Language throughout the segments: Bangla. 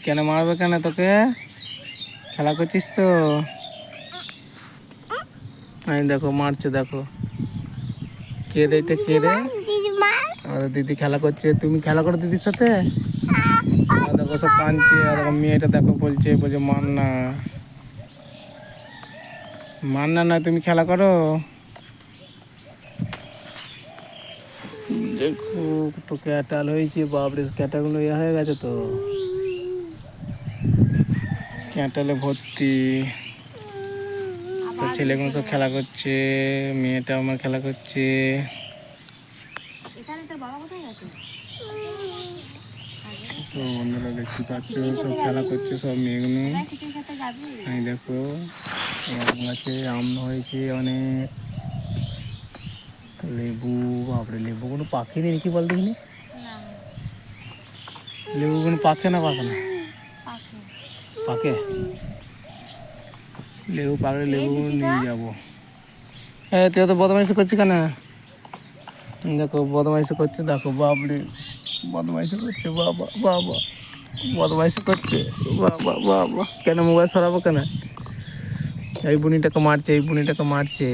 কেন মারবে কেন তোকে? খেলা করছিস তো? আমি দেখো মারছে, দেখো কে রে, এটা কে রে? আমাদের দিদি খেলা করছে। তুমি খেলা করো দিদির সাথে? দেখো সব কাঁদছে। আর দেখো মেয়েটা দেখো বলছে মার না, মার না, না তুমি খেলা করো। দেখো তো ক্যাটাল হয়েছে, বাপরে ক্যাটালগুলো ইয়ে হয়ে গেছে তো, ক্যাটালে ভর্তি। সব ছেলেগুলো সব খেলা করছে, মেয়েটা আমার খেলা করছে। তো বন্ধুরা দেখতে পাচ্ছ সব খেলা করছে সব মেয়েগুলো। আমি দেখো আম গাছে আম হয়েছে অনেক, লেবু, বাপরে লেবু কোনো পাখি নেই কি বল দেখিনি? লেবু কোনো পাখে না, পাকে না, পাকে লেবু পাকলে লেবু নিয়ে যাবো। হ্যাঁ তুই তো বদমাইশি করছিস কেন? দেখো বদমাইশি করছে, দেখো বাবরে বদমাইশি করছে, বাবা বাবা বদমাইশি করছে, বাবা বাবা। কেন মোবাইল সরাবো কেন? এই বুনিটাকে মারছে, এই বুনিটাকে মারছে।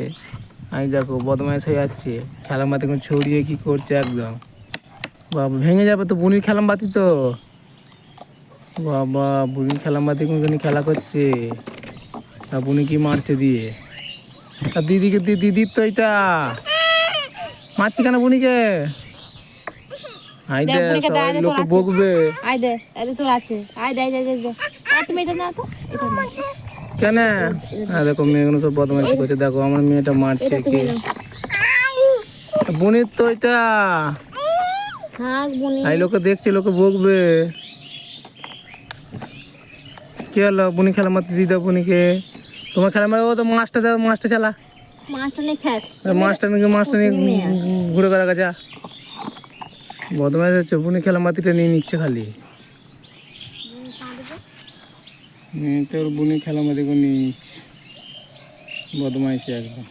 আমি দেখো বদমাইশ হয়ে যাচ্ছে, খেলাম বাতি কোনো ছড়িয়ে কি করছে একদম। বাবা ভেঙে যাবে তো, বুনির খেলাম বাতি তো, বাবা বুনির খেলাম বাতি কোনখানে খেলা করছে। আর বুনি কি মারছে দিয়ে, আর দিদিকে দিদির তো এটা মারছি কেন বুনিকে? আই দে সবাই লোকে বকবে। আই দে, এই তোর আছে, আই দে দে দে। আর তুমি এটা না তো, এটা না কেন? দেখো মেয়েগুলো সব বদমাইশি করছে, দেখো আমার মেয়েটা মারছে কে? বুনির তো এটা। হ্যাঁ বুনি, এই লোকে দেখছে, লোকে বকবে। কি হলো? বুনি খেলা মারতে দিদা বুনিকে, তোমার খেলা মারো তো, মাছটা দাও, মাছটা চালা, মাছটা নিয়ে খেত, মাছটা নিয়ে ঘুরে বেড়া গেছা। বদমাইশ হচ্ছে, বুনি খেলা মাতিটা নিয়ে নিচ্ছে খালি। তোর বুনি খেলা মাতি নিয়ে নিচ্ছে, বদমাইশি একদম।